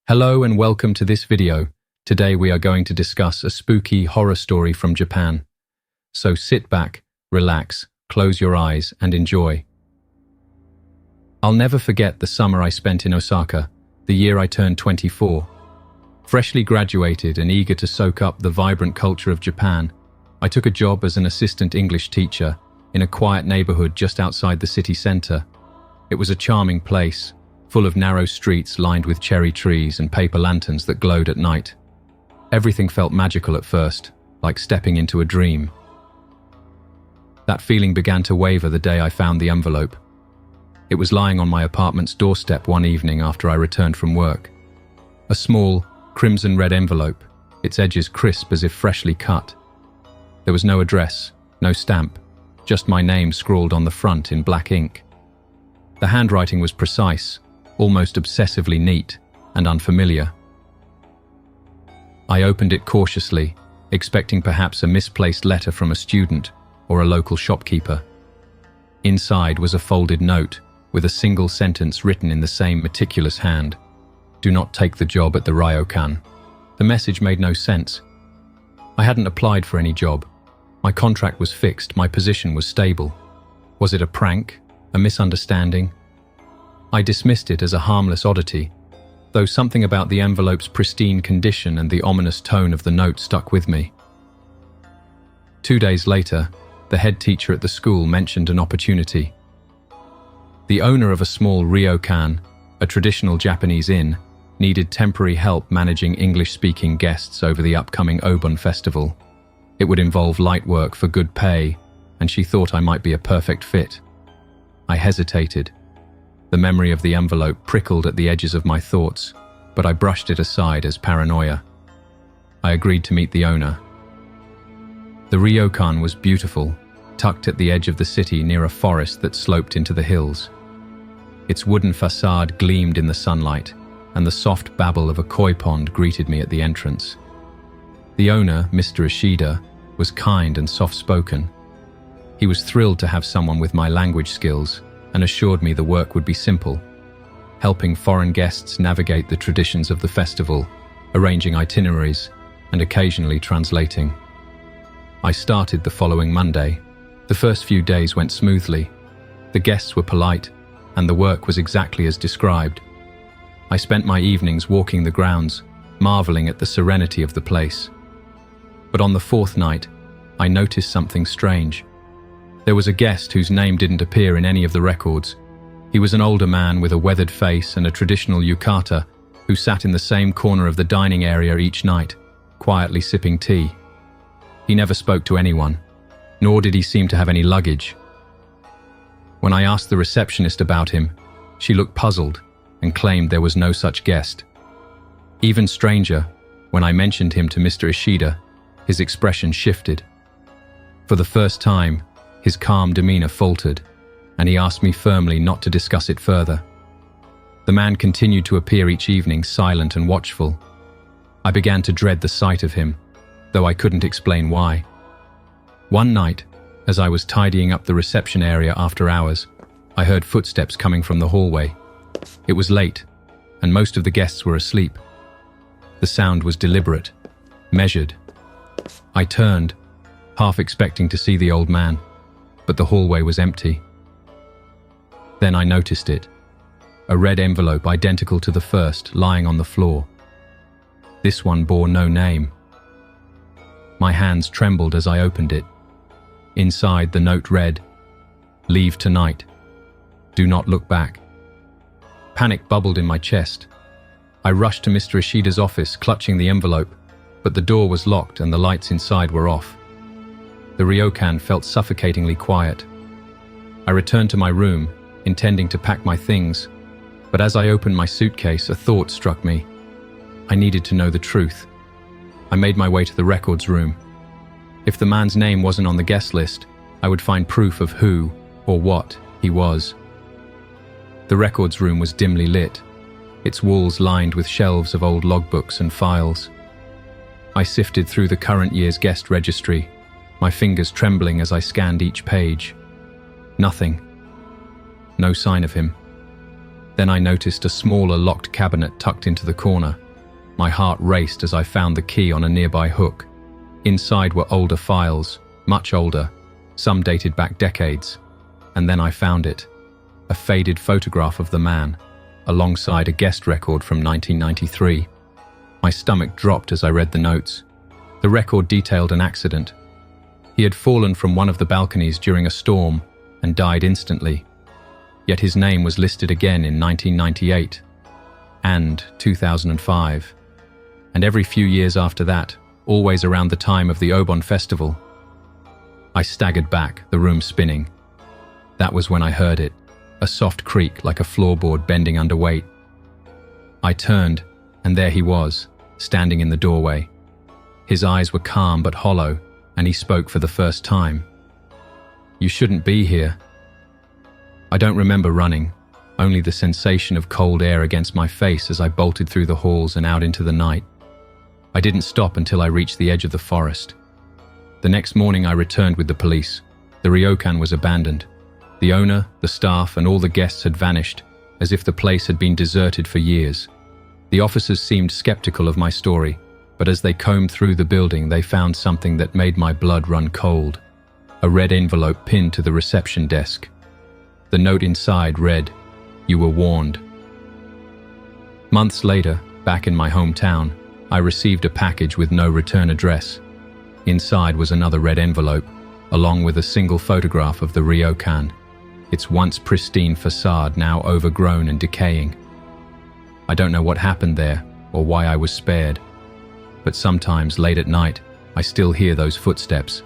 Hello and welcome to this video. Today we are going to discuss a spooky horror story from Japan. So sit back, relax, close your eyes and enjoy. I'll never forget the summer I spent in Osaka, the year I turned 24. Freshly graduated and eager to soak up the vibrant culture of Japan, I took a job as an assistant English teacher in a quiet neighborhood just outside the city center. It was a charming place, full of narrow streets lined with cherry trees and paper lanterns that glowed at night. Everything felt magical at first, like stepping into a dream. That feeling began to waver the day I found the envelope. It was lying on my apartment's doorstep one evening after I returned from work. A small, crimson-red envelope, its edges crisp as if freshly cut. There was no address, no stamp, just my name scrawled on the front in black ink. The handwriting was precise, almost obsessively neat and unfamiliar. I opened it cautiously, expecting perhaps a misplaced letter from a student or a local shopkeeper. Inside was a folded note with a single sentence written in the same meticulous hand. "Do not take the job at the ryokan." The message made no sense. I hadn't applied for any job. My contract was fixed, my position was stable. Was it a prank? A misunderstanding? I dismissed it as a harmless oddity, though something about the envelope's pristine condition and the ominous tone of the note stuck with me. 2 days later, the head teacher at the school mentioned an opportunity. The owner of a small ryokan, a traditional Japanese inn, needed temporary help managing English-speaking guests over the upcoming Obon festival. It would involve light work for good pay, and she thought I might be a perfect fit. I hesitated. The memory of the envelope prickled at the edges of my thoughts, but I brushed it aside as paranoia. I agreed to meet the owner. The ryokan was beautiful, tucked at the edge of the city near a forest that sloped into the hills. Its wooden facade gleamed in the sunlight, and the soft babble of a koi pond greeted me at the entrance. The owner, Mr. Ishida, was kind and soft-spoken. He was thrilled to have someone with my language skills and assured me the work would be simple, helping foreign guests navigate the traditions of the festival, arranging itineraries, and occasionally translating. I started the following Monday. The first few days went smoothly. The guests were polite, and the work was exactly as described. I spent my evenings walking the grounds, marveling at the serenity of the place. But on the fourth night, I noticed something strange. There was a guest whose name didn't appear in any of the records. He was an older man with a weathered face and a traditional yukata who sat in the same corner of the dining area each night, quietly sipping tea. He never spoke to anyone, nor did he seem to have any luggage. When I asked the receptionist about him, she looked puzzled and claimed there was no such guest. Even stranger, when I mentioned him to Mr. Ishida, his expression shifted. For the first time, his calm demeanor faltered, and he asked me firmly not to discuss it further. The man continued to appear each evening, silent and watchful. I began to dread the sight of him, though I couldn't explain why. One night, as I was tidying up the reception area after hours, I heard footsteps coming from the hallway. It was late, and most of the guests were asleep. The sound was deliberate, measured. I turned, half expecting to see the old man, but the hallway was empty. Then I noticed it, a red envelope identical to the first lying on the floor. This one bore no name. My hands trembled as I opened it. Inside, the note read, "Leave tonight. Do not look back." Panic bubbled in my chest. I rushed to Mr. Ishida's office, clutching the envelope, but the door was locked and the lights inside were off. The ryokan felt suffocatingly quiet. I returned to my room, intending to pack my things, but as I opened my suitcase, a thought struck me. I needed to know the truth. I made my way to the records room. If the man's name wasn't on the guest list, I would find proof of who or what he was. The records room was dimly lit, its walls lined with shelves of old logbooks and files. I sifted through the current year's guest registry, my fingers trembling as I scanned each page. Nothing. No sign of him. Then I noticed a smaller locked cabinet tucked into the corner. My heart raced as I found the key on a nearby hook. Inside were older files, much older, some dated back decades. And then I found it, a faded photograph of the man, alongside a guest record from 1993. My stomach dropped as I read the notes. The record detailed an accident. He had fallen from one of the balconies during a storm and died instantly. Yet his name was listed again in 1998 and 2005. And every few years after that, always around the time of the Obon festival. I staggered back, the room spinning. That was when I heard it, a soft creak like a floorboard bending under weight. I turned, and there he was, standing in the doorway. His eyes were calm but hollow, and he spoke for the first time. "You shouldn't be here." I don't remember running, only the sensation of cold air against my face as I bolted through the halls and out into the night. I didn't stop until I reached the edge of the forest. The next morning I returned with the police. The ryokan was abandoned. The owner, the staff, and all the guests had vanished, as if the place had been deserted for years. The officers seemed skeptical of my story, but as they combed through the building, they found something that made my blood run cold. A red envelope pinned to the reception desk. The note inside read, "You were warned." Months later, back in my hometown, I received a package with no return address. Inside was another red envelope, along with a single photograph of the ryokan, its once pristine facade now overgrown and decaying. I don't know what happened there or why I was spared, but sometimes late at night, I still hear those footsteps,